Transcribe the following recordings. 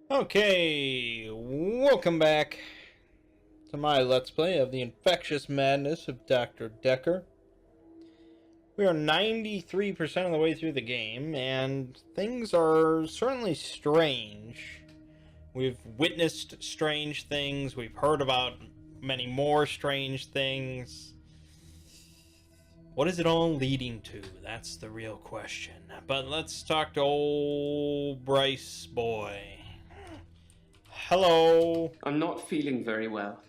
Okay, welcome back to my Let's Play of the Infectious Madness of Dr. Dekker. We are 93% of the way through the game, and things are certainly strange. We've witnessed strange things, we've heard about many more strange things. What is it all leading to? That's the real question. But let's talk to old Bryce boy. Hello. I'm not feeling very well.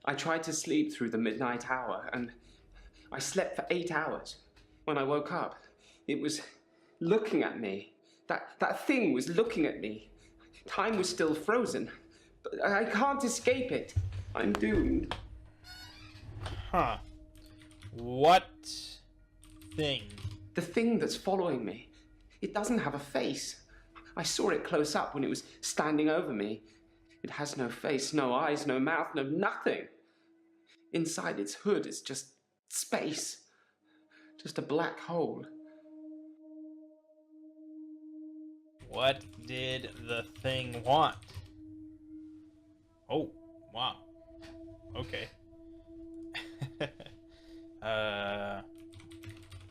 I tried to sleep through the midnight hour, and I slept for 8 hours. When I woke up, it was looking at me. That thing was looking at me. Time was still frozen. But I can't escape it. I'm doomed. Huh. What thing? The thing that's following me. It doesn't have a face. I saw it close up when it was standing over me. It has no face, no eyes, no mouth, no nothing. Inside its hood is just space. Just a black hole. What did the thing want? Oh, wow. Okay.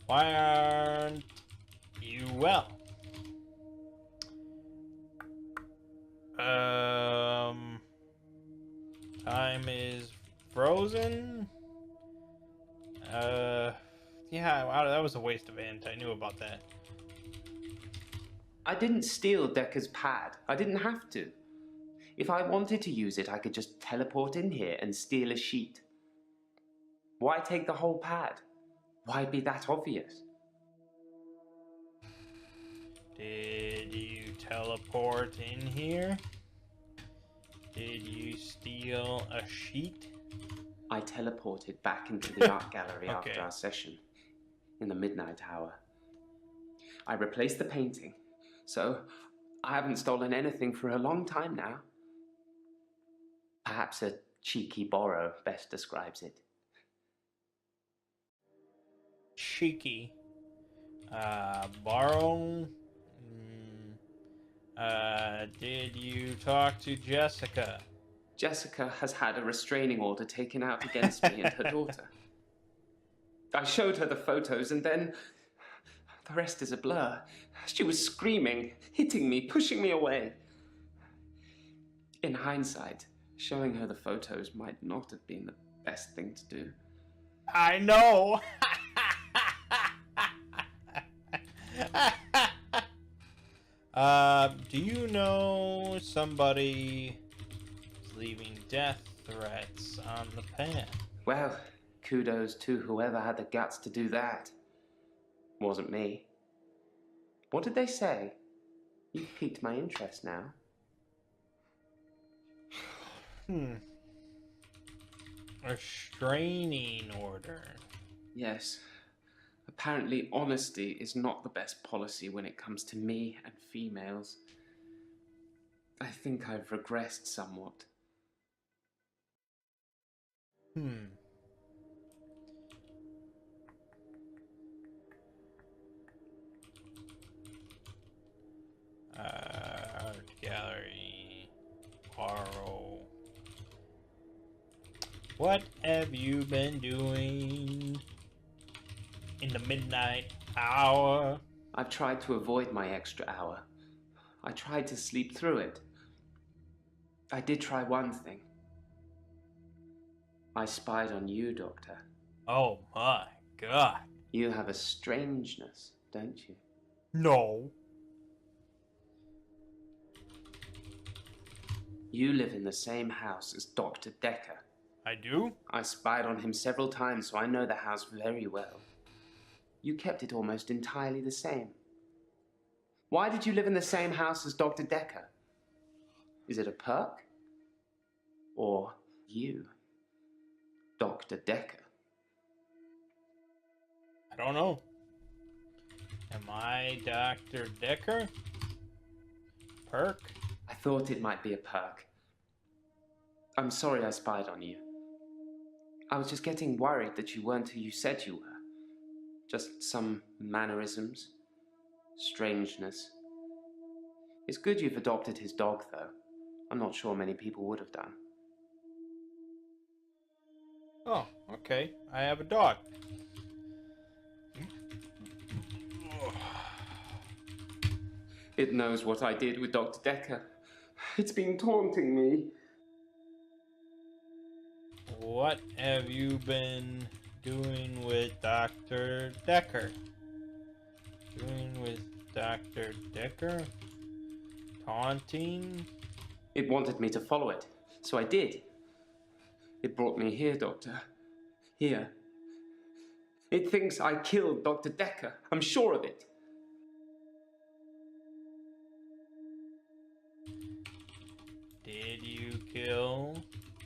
Why aren't you well? Time is frozen? Yeah, wow, that was a waste of int. I knew about that. I didn't steal Dekker's pad. I didn't have to. If I wanted to use it, I could just teleport in here and steal a sheet. Why take the whole pad? Why be that obvious? Did you teleport in here? Did you steal a sheet? I teleported back into the art gallery Okay. after our session, in the midnight hour. I replaced the painting, so I haven't stolen anything for a long time now. Perhaps a cheeky borrow best describes it. Cheeky. Borrow? Did you talk to Jessica? Jessica has had a restraining order taken out against me and her daughter. I showed her the photos and then the rest is a blur. She was screaming, hitting me, pushing me away. In hindsight, showing her the photos might not have been the best thing to do. I know! Do you know somebody leaving death threats on the pad? Well, kudos to whoever had the guts to do that. Wasn't me. What did they say? You've piqued my interest now. A restraining order. Yes. Apparently, honesty is not the best policy when it comes to me and females. I think I've regressed somewhat. Art gallery. Borrow. What have you been doing in the midnight hour? I've tried to avoid my extra hour. I tried to sleep through it. I did try one thing. I spied on you, Doctor. Oh my god. You have a strangeness, don't you? No. You live in the same house as Dr. Dekker. I do? I spied on him several times, so I know the house very well. You kept it almost entirely the same. Why did you live in the same house as Dr. Dekker? Is it a perk? Or you, Dr. Dekker? I don't know. Am I Dr. Dekker? Perk? I thought it might be a perk. I'm sorry I spied on you. I was just getting worried that you weren't who you said you were. Just some mannerisms, strangeness. It's good you've adopted his dog, though. I'm not sure many people would have done. Oh, okay. I have a dog. It knows what I did with Dr. Dekker. It's been taunting me. What have you been doing with Dr. Dekker? Doing with Dr. Dekker? Taunting? It wanted me to follow it, so I did. It brought me here, Doctor. Here. It thinks I killed Dr. Dekker. I'm sure of it. Did you kill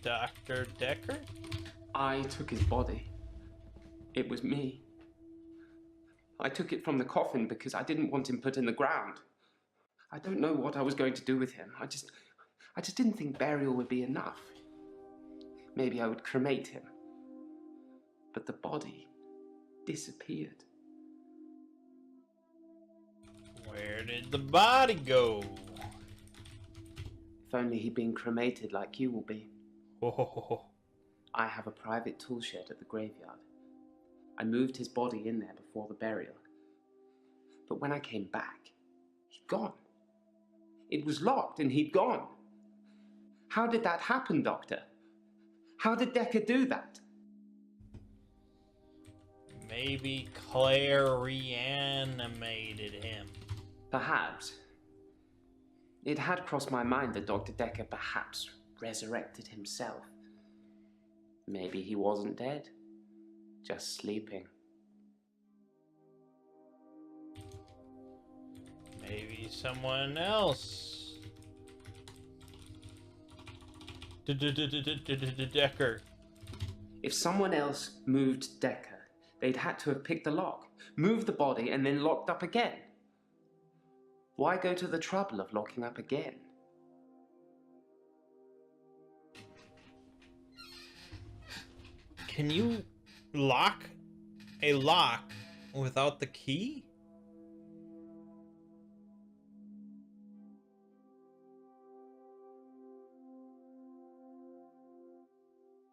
Dr. Dekker? I took his body. It was me. I took it from the coffin because I didn't want him put in the ground. I don't know what I was going to do with him. I just didn't think burial would be enough. Maybe I would cremate him. But the body disappeared. Where did the body go? If only he'd been cremated like you will be. Oh, I have a private tool shed at the graveyard. I moved his body in there before the burial. But when I came back, he'd gone. It was locked and he'd gone. How did that happen, Doctor? How did Dekker do that? maybe Claire reanimated him. Perhaps. It had crossed my mind that Dr. Dekker perhaps resurrected himself. Maybe he wasn't dead, just sleeping. Maybe someone else. Dekker. If someone else moved Dekker, they'd had to have picked the lock, moved the body, and then locked up again. Why go to the trouble of locking up again? Can you lock a lock without the key?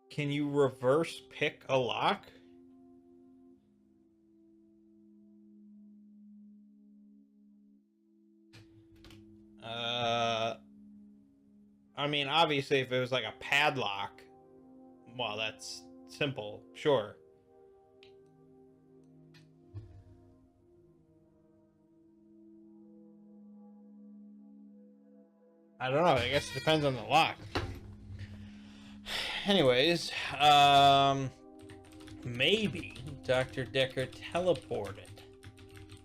Can you reverse pick a lock? I mean, obviously, if it was like a padlock, well, that's simple, sure. I don't know. I guess it depends on the lock. Anyways, maybe Dr. Dekker teleported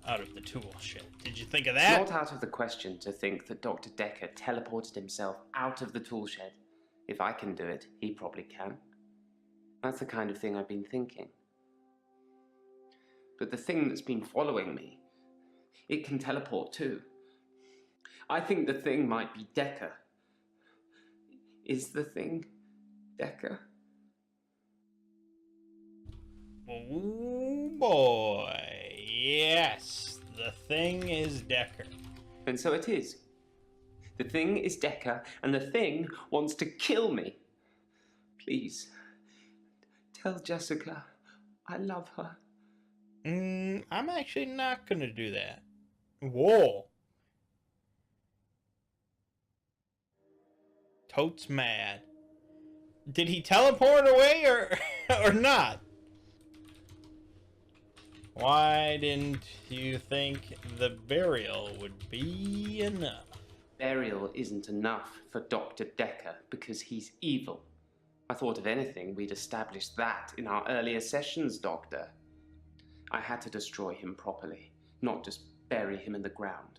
out of the tool shed. Did you think of It's that? not out of the question to think that Dr. Dekker teleported himself out of the tool shed. If I can do it, he probably can. That's the kind of thing I've been thinking. But the thing that's been following me, it can teleport too. I think the thing might be Dekker. Is the thing Dekker? Oh boy, yes, the thing is Dekker. And so it is. The thing is Dekker, and the thing wants to kill me. Please, tell Jessica I love her. I'm actually not gonna do that. Whoa. Totes mad. Did he teleport away or not? Why didn't you think the burial would be enough? Burial isn't enough for Dr. Dekker because he's evil. I thought if anything, we'd established that in our earlier sessions, Doctor. I had to destroy him properly, not just bury him in the ground.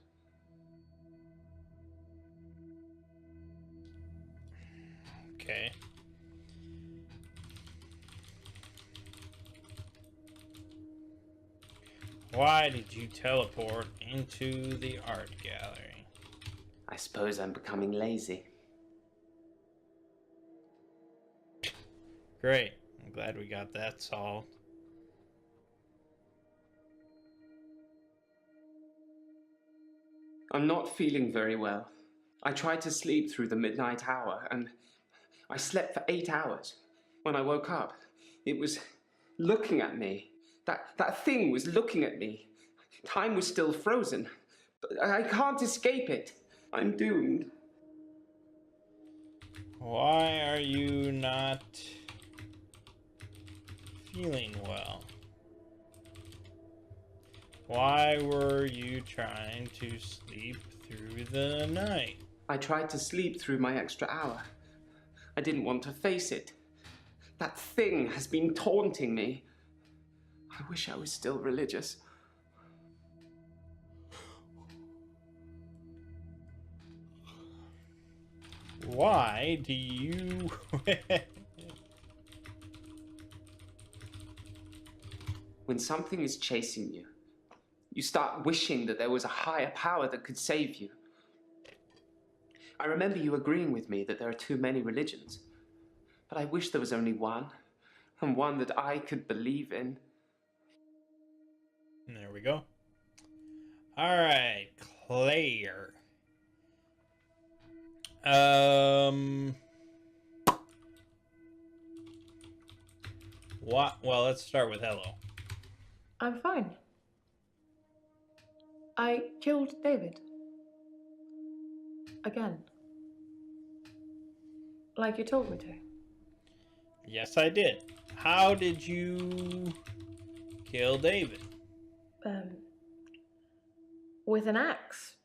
Okay. Why did you teleport into the art gallery? I suppose I'm becoming lazy. Great. I'm glad we got that solved. I'm not feeling very well. I tried to sleep through the midnight hour, and I slept for 8 hours. When I woke up, it was looking at me. That thing was looking at me. Time was still frozen. But I can't escape it. I'm doomed. Why are you not feeling well? Why were you trying to sleep through the night? I tried to sleep through my extra hour. I didn't want to face it. That thing has been taunting me. I wish I was still religious. Why do you... When something is chasing you, you start wishing that there was a higher power that could save you. I remember you agreeing with me that there are too many religions. But I wish there was only one, and one that I could believe in. There we go. Alright, Claire. What? Well, let's start with hello. I'm fine. I killed David. Again. Like you told me to. Yes, I did. How did you kill David? With an axe.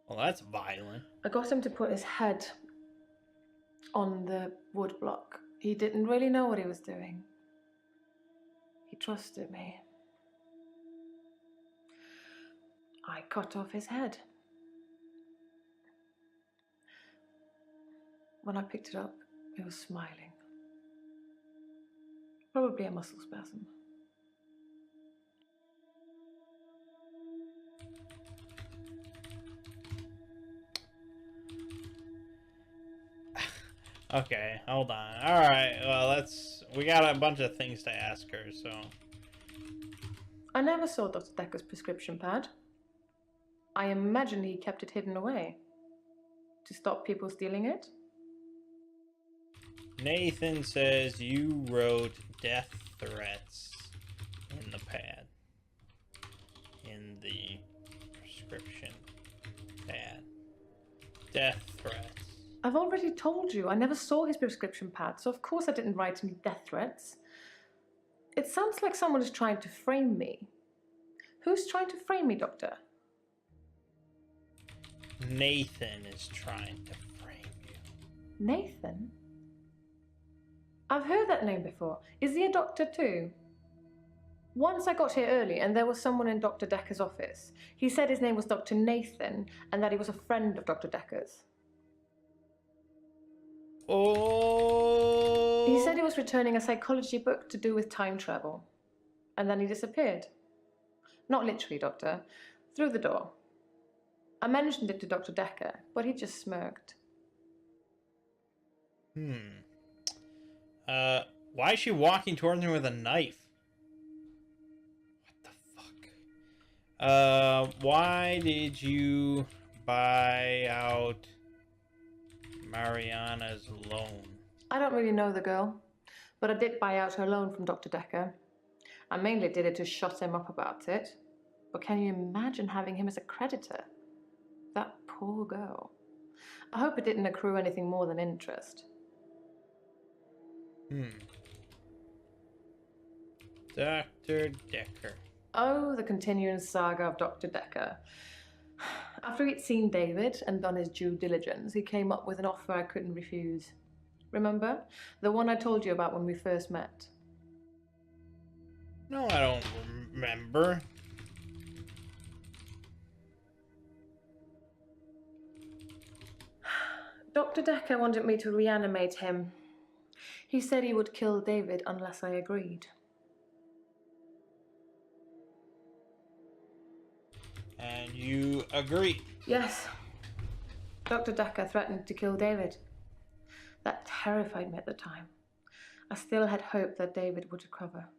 Well, that's violent. I got him to put his head on the wood block. He didn't really know what he was doing. He trusted me. I cut off his head. When I picked it up, he was smiling. Probably a muscle spasm. Okay, hold on. Alright, well, we got a bunch of things to ask her, so... I never saw Dr. Dekker's prescription pad. I imagine he kept it hidden away. To stop people stealing it? Nathan says you wrote death threats in the pad. In the prescription pad. Death threats. I've already told you, I never saw his prescription pad, so of course I didn't write any death threats. It sounds like someone is trying to frame me. Who's trying to frame me, Doctor? Nathan is trying to frame you. Nathan? I've heard that name before. Is he a doctor too? Once I got here early and there was someone in Dr. Dekker's office. He said his name was Dr. Nathan and that he was a friend of Dr. Dekker's. Oh! He said he was returning a psychology book to do with time travel. And then he disappeared. Not literally, Doctor. Through the door. I mentioned it to Dr. Dekker, but he just smirked. Why is she walking towards him with a knife? What the fuck? Why did you buy out Mariana's loan? I don't really know the girl, but I did buy out her loan from Dr. Dekker. I mainly did it to shut him up about it. But can you imagine having him as a creditor? That poor girl. I hope it didn't accrue anything more than interest. Dr. Dekker. Oh, the continuing saga of Dr. Dekker. After he'd seen David and done his due diligence, he came up with an offer I couldn't refuse. Remember? The one I told you about when we first met. No, I don't remember. Dr. Dekker wanted me to reanimate him. He said he would kill David unless I agreed. And you agree? Yes. Dr. Dekker threatened to kill David. That terrified me at the time. I still had hope that David would recover.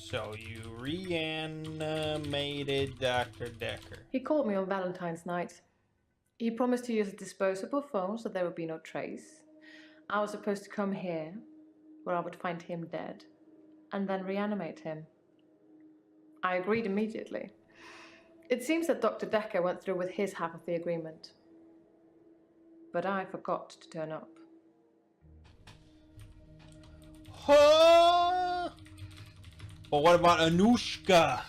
So you reanimated Dr. Dekker. He called me on Valentine's night. He promised to use a disposable phone so there would be no trace. I was supposed to come here, where I would find him dead, and then reanimate him. I agreed immediately. It seems that Dr. Dekker went through with his half of the agreement. But I forgot to turn up. Huh? But what about Anushka?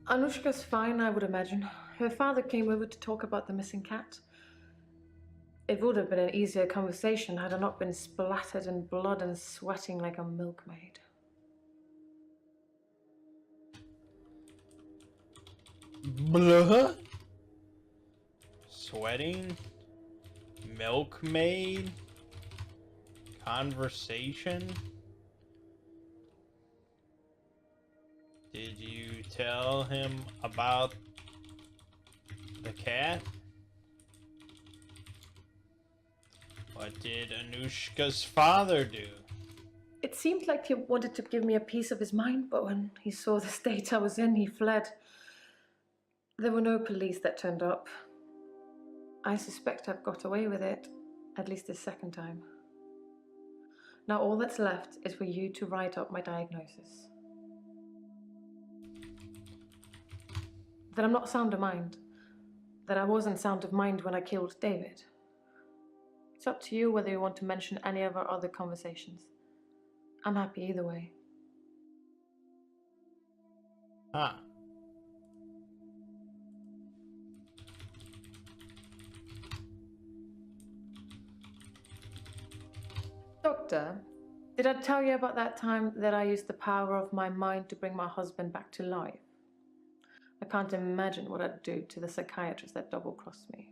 Anushka's fine, I would imagine. Her father came over to talk about the missing cat. It would have been an easier conversation had I not been splattered in blood and sweating like a milkmaid. Blood? Sweating? Milkmaid? Conversation? Did you tell him about the cat? What did Anushka's father do? It seemed like he wanted to give me a piece of his mind, but when he saw the state I was in, he fled. There were no police that turned up. I suspect I've got away with it, at least this second time. Now all that's left is for you to write up my diagnosis. That I'm not sound of mind. That I wasn't sound of mind when I killed David. It's up to you whether you want to mention any of our other conversations. I'm happy either way. Huh. Doctor, did I tell you about that time that I used the power of my mind to bring my husband back to life? I can't imagine what I'd do to the psychiatrist that double-crossed me.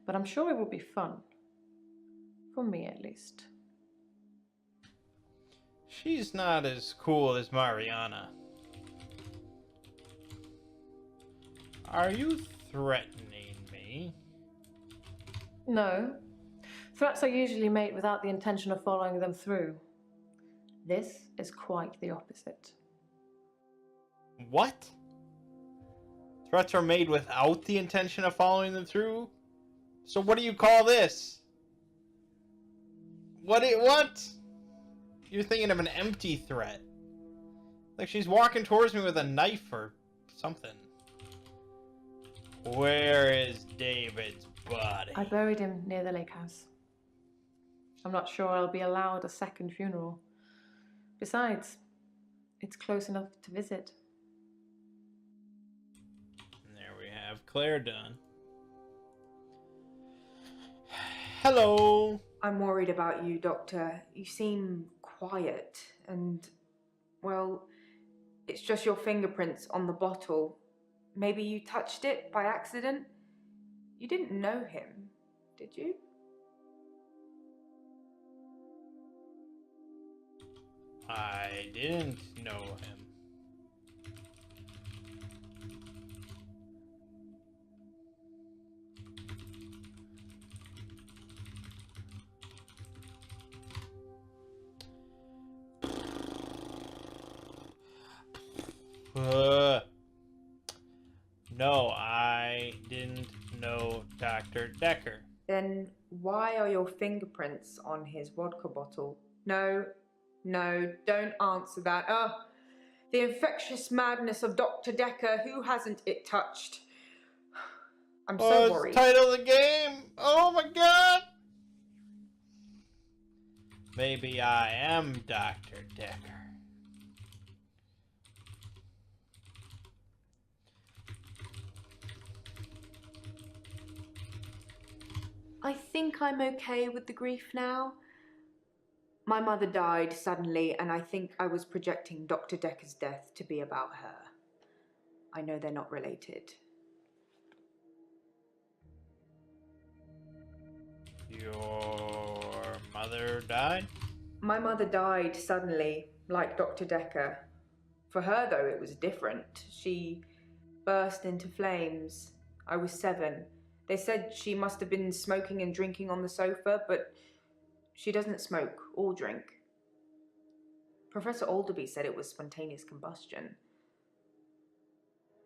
But I'm sure it would be fun. For me, at least. She's not as cool as Mariana. Are you threatening me? No. Threats are usually made without the intention of following them through. This is quite the opposite. What? Threats are made without the intention of following them through? So what do you call this? What? You're thinking of an empty threat. Like she's walking towards me with a knife or something. Where is David's body? I buried him near the lake house. I'm not sure I'll be allowed a second funeral. Besides, it's close enough to visit. And there we have Claire done. Hello. I'm worried about you, Doctor. You seem quiet and, well, it's just your fingerprints on the bottle. Maybe you touched it by accident? You didn't know him, did you? I didn't know him. No, I didn't know Dr. Dekker. Then why are your fingerprints on his vodka bottle? No, don't answer that. Oh, the infectious madness of Dr. Dekker. Who hasn't it touched? I'm so worried. It's the title of the game. Oh my god. Maybe I am Dr. Dekker. I think I'm okay with the grief now. My mother died suddenly, and I think I was projecting Dr. Dekker's death to be about her. I know they're not related. Your mother died? My mother died suddenly, like Dr. Dekker. For her, though, it was different. She burst into flames. I was 7. They said she must have been smoking and drinking on the sofa, but she doesn't smoke or drink. Professor Alderby said it was spontaneous combustion.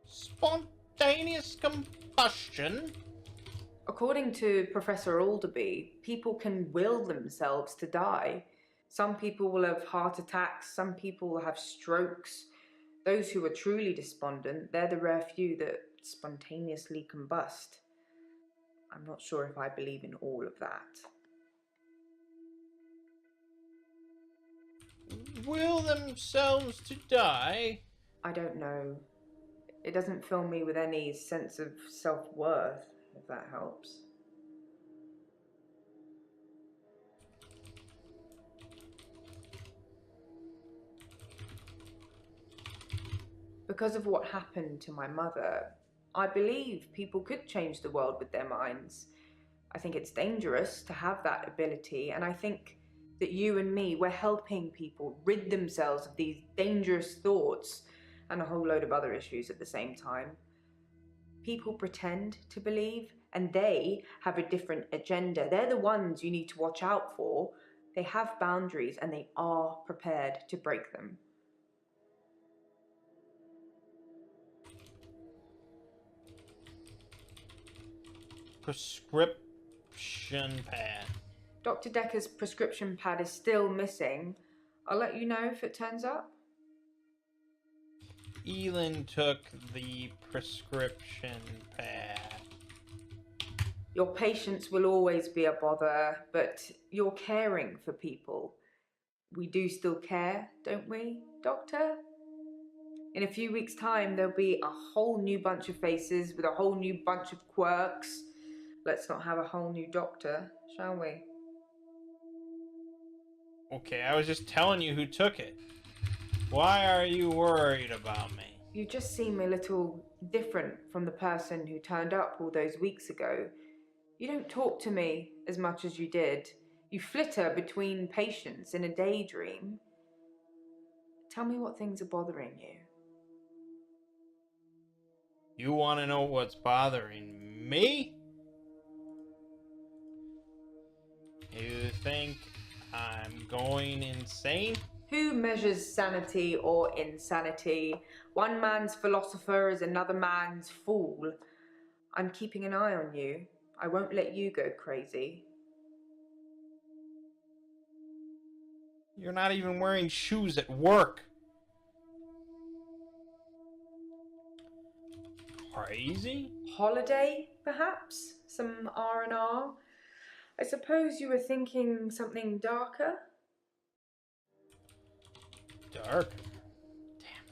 Spontaneous combustion? According to Professor Alderby, people can will themselves to die. Some people will have heart attacks, some people will have strokes. Those who are truly despondent, they're the rare few that spontaneously combust. I'm not sure if I believe in all of that. Will themselves to die? I don't know. It doesn't fill me with any sense of self-worth, if that helps. Because of what happened to my mother, I believe people could change the world with their minds. I think it's dangerous to have that ability, and I think that you and me, we're helping people rid themselves of these dangerous thoughts and a whole load of other issues at the same time. People pretend to believe, and they have a different agenda. They're the ones you need to watch out for. They have boundaries, and they are prepared to break them. Prescription pad. Dr. Dekker's prescription pad is still missing. I'll let you know if it turns up. Elin took the prescription pad. Your patience will always be a bother, but you're caring for people. We do still care, don't we, Doctor? In a few weeks' time, there'll be a whole new bunch of faces with a whole new bunch of quirks. Let's not have a whole new doctor, shall we? Okay, I was just telling you who took it. Why are you worried about me? You just seem a little different from the person who turned up all those weeks ago. You don't talk to me as much as you did. You flitter between patients in a daydream. Tell me what things are bothering you. You want to know what's bothering me? You think I'm going insane? Who measures sanity or insanity? One man's philosopher is another man's fool. I'm keeping an eye on you. I won't let you go crazy. You're not even wearing shoes at work. Crazy? Holiday, perhaps? Some R&R? I suppose you were thinking something darker? Dark. Damn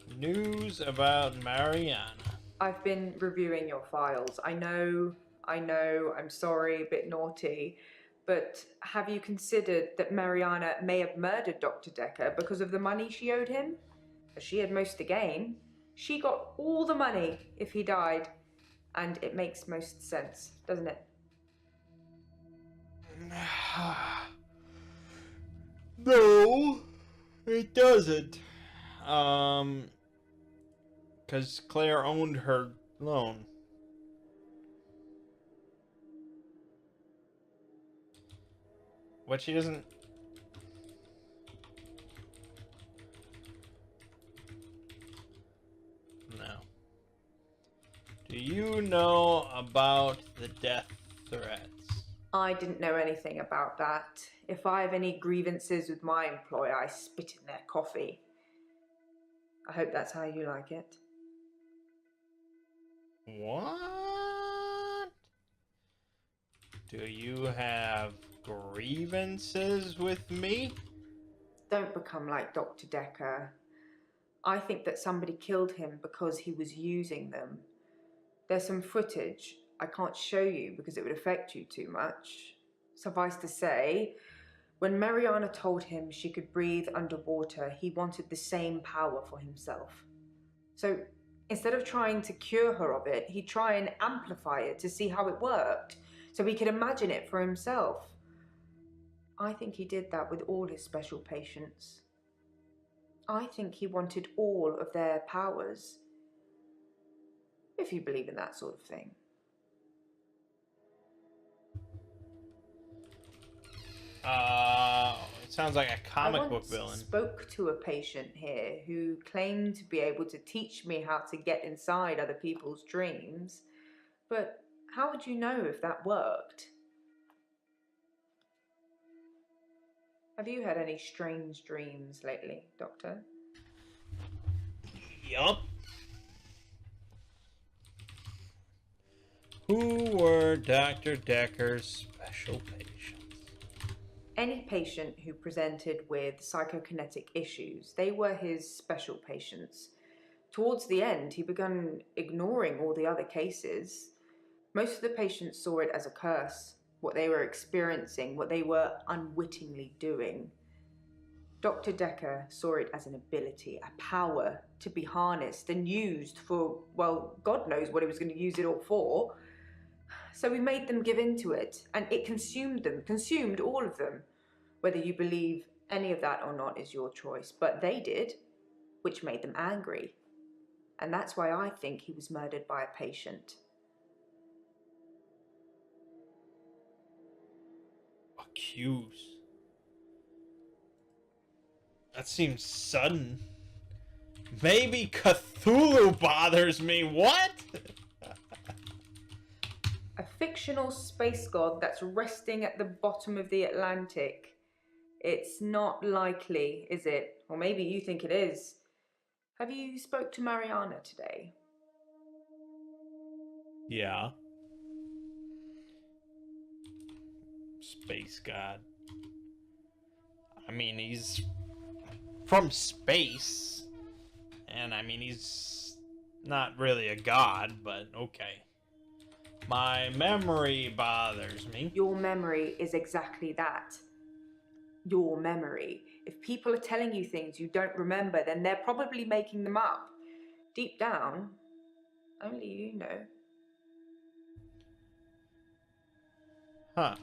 it. News about Mariana. I've been reviewing your files. I know, I'm sorry, a bit naughty. But have you considered that Mariana may have murdered Dr. Dekker because of the money she owed him? She had most to gain. She got all the money if he died. And it makes most sense, doesn't it? No, it doesn't. Because Claire owned her loan. What she doesn't... No. Do you know about the death threats? I didn't know anything about that. If I have any grievances with my employer, I spit in their coffee. I hope that's how you like it. What? Do you have grievances with me? Don't become like Dr. Dekker. I think that somebody killed him because he was using them. There's some footage I can't show you because it would affect you too much. Suffice to say, when Mariana told him she could breathe underwater, he wanted the same power for himself. So instead of trying to cure her of it, he'd try and amplify it to see how it worked, so he could imagine it for himself. I think he did that with all his special patients. I think he wanted all of their powers. If you believe in that sort of thing. Sounds like a comic book once villain. spoke to a patient here who claimed to be able to teach me how to get inside other people's dreams. But how would you know if that worked? Have you had any strange dreams lately, Doctor? Yup. Who were Dr. Dekker's special patients? Any patient who presented with psychokinetic issues, they were his special patients. Towards the end, he began ignoring all the other cases. Most of the patients saw it as a curse, what they were experiencing, what they were unwittingly doing. Dr. Dekker saw it as an ability, a power to be harnessed and used for, well, God knows what he was going to use it all for. So we made them give in to it, and it consumed them, consumed all of them. Whether you believe any of that or not is your choice, but they did, which made them angry. And that's why I think he was murdered by a patient. Accuse. That seems sudden. Maybe Cthulhu bothers me. What? A fictional space god that's resting at the bottom of the Atlantic. It's not likely, is it? Or maybe you think it is. Have you spoke to Mariana today? Yeah. Space god. I mean, he's from space. And I mean, he's not really a god, but okay. My memory bothers me. Your memory is exactly that. Your memory. If people are telling you things you don't remember, then they're probably making them up. Deep down, only you know. Huh.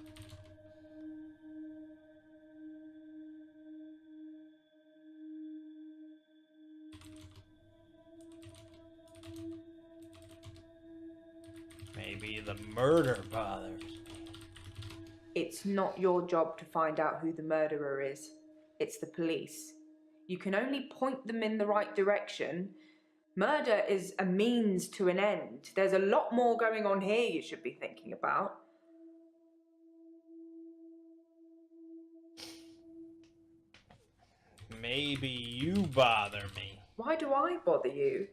Maybe the murder bothers me. It's not your job to find out who the murderer is. It's the police. You can only point them in the right direction. Murder is a means to an end. There's a lot more going on here you should be thinking about. Maybe you bother me. Why do I bother you?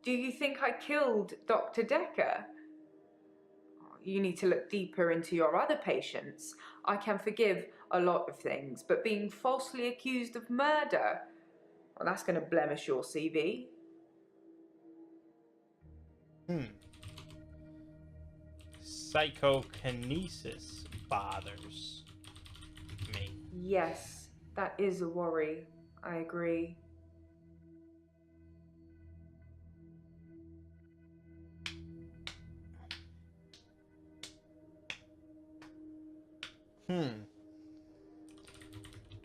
Do you think I killed Dr. Dekker? You need to look deeper into your other patients. I can forgive a lot of things, but being falsely accused of murder, well, that's going to blemish your CV. Psychokinesis bothers me. Yes, that is a worry. I agree.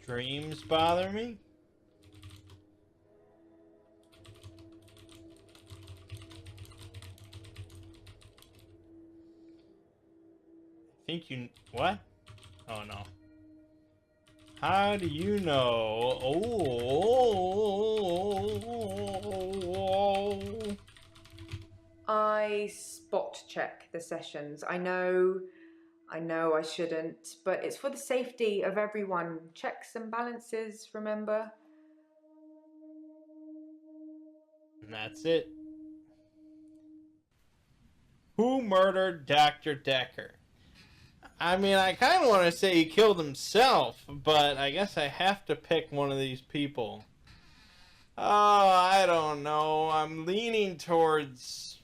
Dreams bother me? I think you... What? Oh, no. How do you know? Oh. I spot check the sessions. I know I shouldn't, but it's for the safety of everyone. Checks and balances, remember? And that's it. Who murdered Dr. Dekker? I mean, I kind of want to say he killed himself, but I guess I have to pick one of these people. Oh, I don't know. I'm leaning towards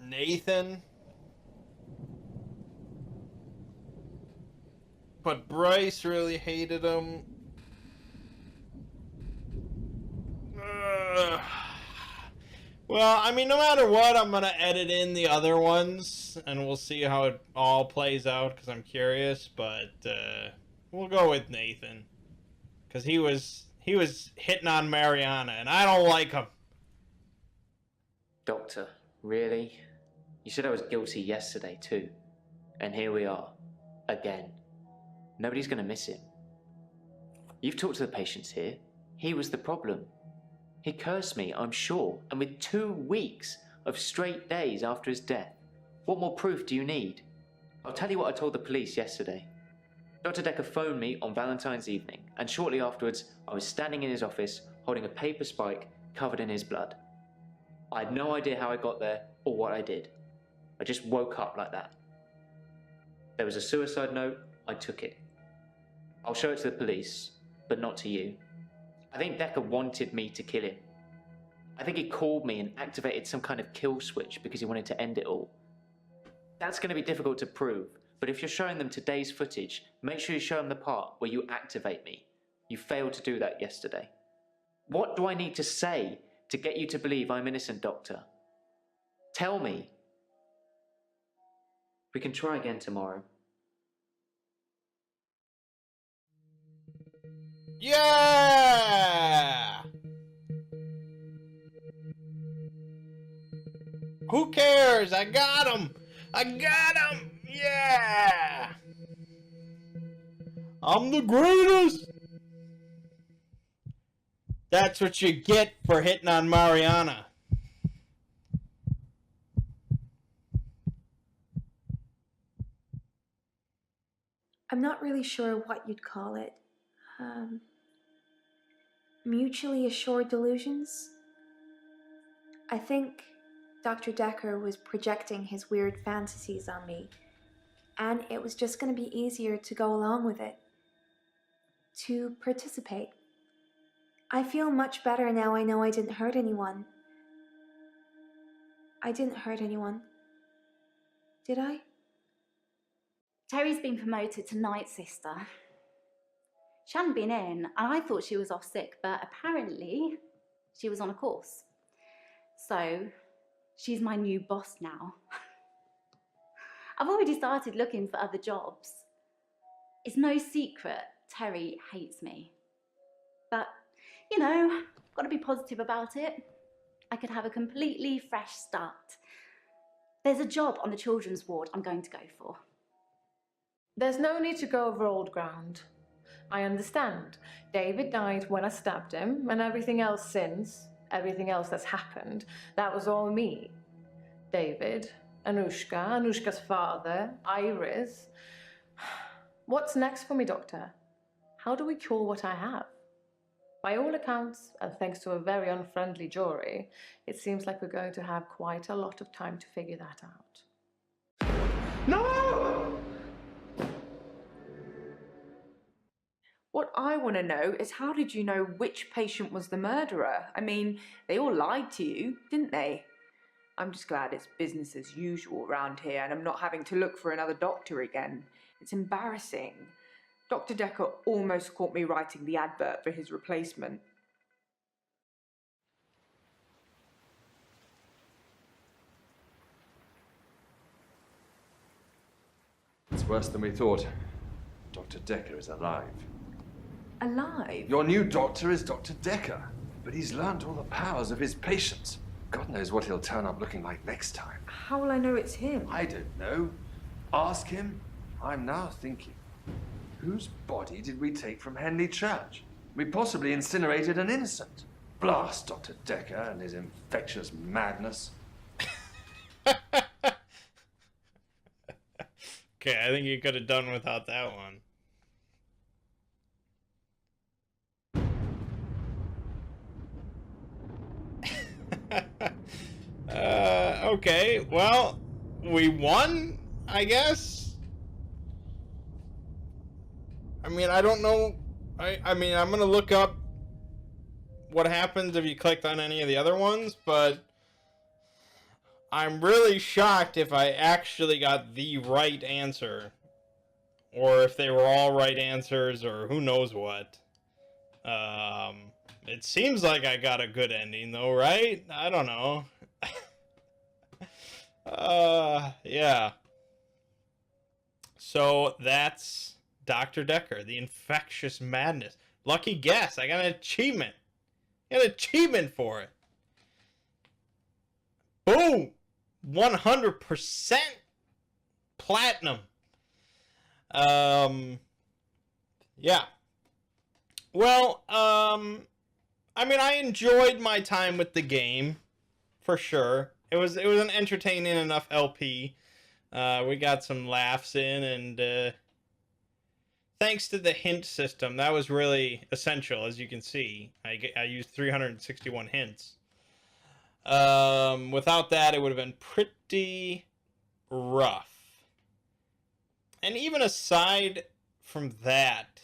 Nathan. But Bryce really hated him. Well, I mean, no matter what, I'm going to edit in the other ones, and we'll see how it all plays out, because I'm curious, but we'll go with Nathan. Because he was hitting on Mariana, and I don't like him. Doctor, really? You said I was guilty yesterday, too. And here we are. Again. Nobody's going to miss him. You've talked to the patients here. He was the problem. He cursed me, I'm sure, and with 2 weeks of straight days after his death. What more proof do you need? I'll tell you what I told the police yesterday. Dr. Dekker phoned me on Valentine's evening, and shortly afterwards, I was standing in his office holding a paper spike covered in his blood. I had no idea how I got there or what I did. I just woke up like that. There was a suicide note, I took it. I'll show it to the police, but not to you. I think Dekker wanted me to kill him. I think he called me and activated some kind of kill switch because he wanted to end it all. That's going to be difficult to prove, but if you're showing them today's footage, make sure you show them the part where you activate me. You failed to do that yesterday. What do I need to say to get you to believe I'm innocent, Doctor? Tell me. We can try again tomorrow. Yeah! Who cares? I got him! I got him! Yeah! I'm the greatest! That's what you get for hitting on Mariana. I'm not really sure what you'd call it. Mutually assured delusions? I think Dr. Dekker was projecting his weird fantasies on me, and it was just going to be easier to go along with it, to participate. I feel much better now I know I didn't hurt anyone. I didn't hurt anyone. Did I? Terry's been promoted to night sister. She hadn't been in, and I thought she was off sick, but apparently she was on a course. So she's my new boss now. I've already started looking for other jobs. It's no secret Terry hates me. But, you know, got to be positive about it. I could have a completely fresh start. There's a job on the children's ward I'm going to go for. There's no need to go over old ground. I understand. David died when I stabbed him, and everything else since, everything else that's happened, that was all me. David, Anushka's father, Iris. What's next for me, Doctor? How do we cure what I have? By all accounts, and thanks to a very unfriendly jury, it seems like we're going to have quite a lot of time to figure that out. No! What I want to know is, how did you know which patient was the murderer? I mean, they all lied to you, didn't they? I'm just glad it's business as usual around here and I'm not having to look for another doctor again. It's embarrassing. Dr. Dekker almost caught me writing the advert for his replacement. It's worse than we thought. Dr. Dekker is alive. Alive? Your new doctor is Dr. Dekker, but he's learned all the powers of his patients. God knows what he'll turn up looking like next time. How will I know it's him? I don't know. Ask him. I'm now thinking, whose body did we take from Henley Church? We possibly incinerated an innocent. Blast Dr. Dekker and his infectious madness. Okay, I think you could have done without that one. Okay, well, we won, I guess. I mean, I don't know. I mean, I'm gonna look up what happens if you clicked on any of the other ones, but I'm really shocked if I actually got the right answer, or if they were all right answers, or who knows what. It seems like I got a good ending though, right? I don't know. Yeah. So that's Dr. Dekker, the infectious madness. Lucky guess. I got an achievement. I got an achievement for it. Boom. 100% platinum. Yeah. Well, I mean, I enjoyed my time with the game, for sure. It was an entertaining enough LP. We got some laughs in, and thanks to the hint system, that was really essential, as you can see. I used 361 hints. Without that, it would have been pretty rough. And even aside from that,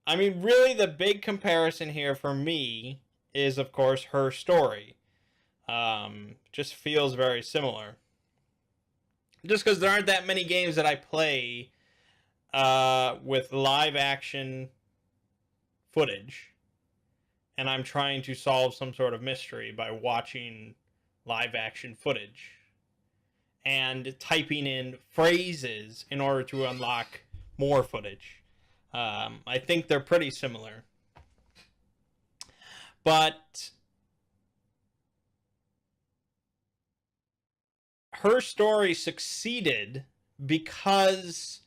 I mean, really the big comparison here for me is, of course, Her Story. Just feels very similar. Just because there aren't that many games that I play with live action footage, and I'm trying to solve some sort of mystery by watching live action footage and typing in phrases in order to unlock more footage. I think they're pretty similar. But Her Story succeeded because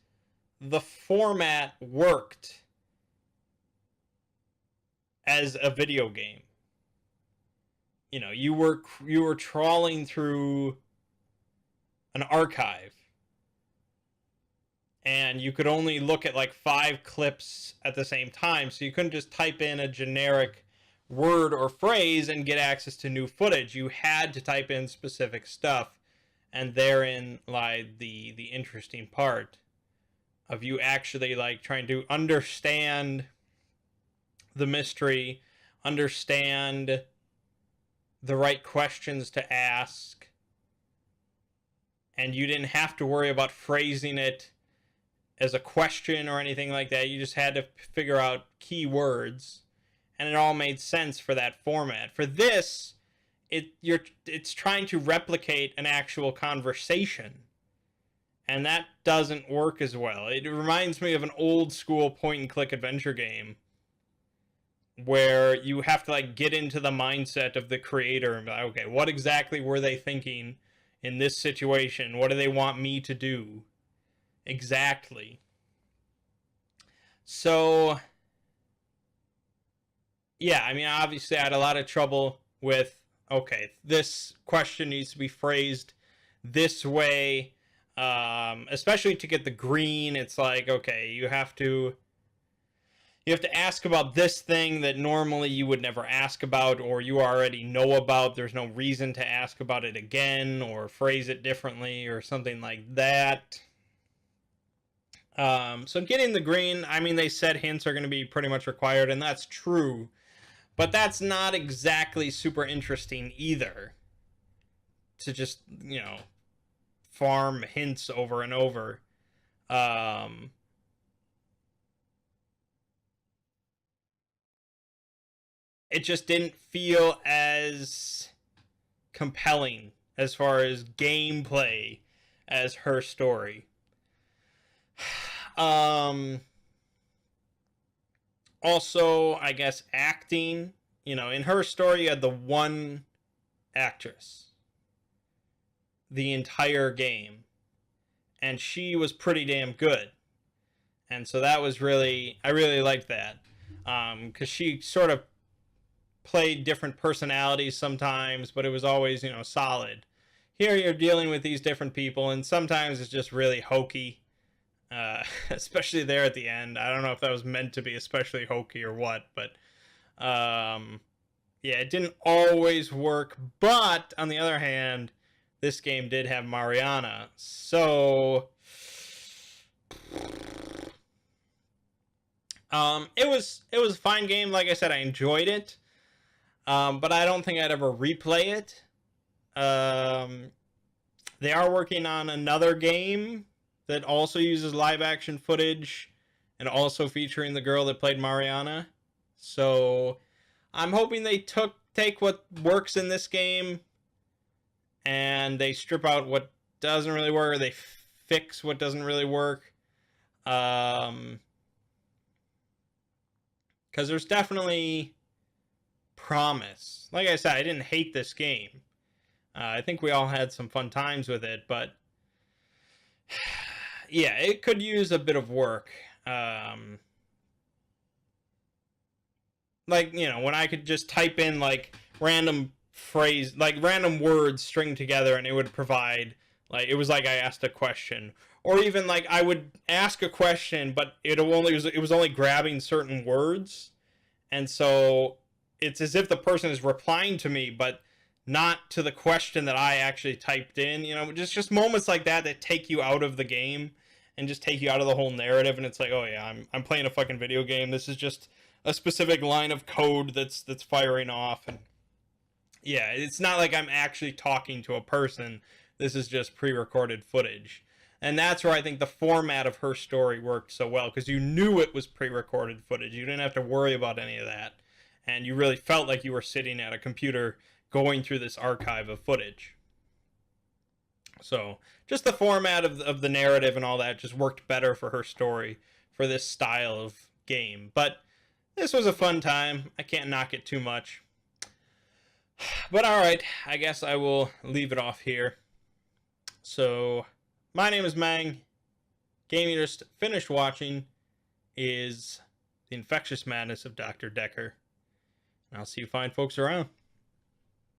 the format worked as a video game. You know, you were trawling through an archive, and you could only look at like 5 clips at the same time, so you couldn't just type in a generic word or phrase and get access to new footage. You had to type in specific stuff, and therein lied the interesting part of you actually like trying to understand the mystery, understand the right questions to ask, and you didn't have to worry about phrasing it as a question or anything like that. You just had to figure out key words, and it all made sense for that format. For this, it's trying to replicate an actual conversation, and that doesn't work as well. It reminds me of an old school point and click adventure game where you have to like get into the mindset of the creator and be like, okay, what exactly were they thinking in this situation? What do they want me to do exactly? So yeah, I mean, obviously I had a lot of trouble with, okay, this question needs to be phrased this way, especially to get the green. It's like, okay, you have to ask about this thing that normally you would never ask about, or you already know about. There's no reason to ask about it again, or phrase it differently, or something like that. So getting the green, I mean, they said hints are going to be pretty much required, and that's true. But that's not exactly super interesting either. To just, you know, farm hints over and over. It just didn't feel as compelling as far as gameplay as Her Story. Also, I guess acting, you know, in Her Story you had the one actress the entire game, and she was pretty damn good, and so that was really, I really liked that, because she sort of played different personalities sometimes, but it was always, you know, solid. Here you're dealing with these different people, and sometimes it's just really hokey, especially there at the end. I don't know if that was meant to be especially hokey or what, but yeah, it didn't always work. But on the other hand, this game did have Mariana, so it was a fine game. Like I said, I enjoyed it, but I don't think I'd ever replay it. They are working on another game that also uses live action footage and also featuring the girl that played Mariana. So I'm hoping they take what works in this game and they strip out what doesn't really work, or they fix what doesn't really work. Because there's definitely promise. Like I said, I didn't hate this game. I think we all had some fun times with it, but yeah, it could use a bit of work. like, you know, when I could just type in like random phrase, like random words stringed together, and it would provide, like, it was like I asked a question. Or even like I would ask a question, but it was only grabbing certain words, and so it's as if the person is replying to me, but not to the question that I actually typed in. You know, just moments like that that take you out of the game and just take you out of the whole narrative. And it's like, oh yeah, I'm playing a fucking video game. This is just a specific line of code that's firing off. And yeah, it's not like I'm actually talking to a person. This is just pre-recorded footage. And that's where I think the format of her story worked so well, because you knew it was pre-recorded footage. You didn't have to worry about any of that. And you really felt like you were sitting at a computer going through this archive of footage. So just the format of the narrative and all that just worked better for her story, for this style of game. But this was a fun time. I can't knock it too much. But alright, I guess I will leave it off here. So, my name is Mangg. Game you just finished watching is The Infectious Madness of Dr. Dekker. And I'll see you fine folks around.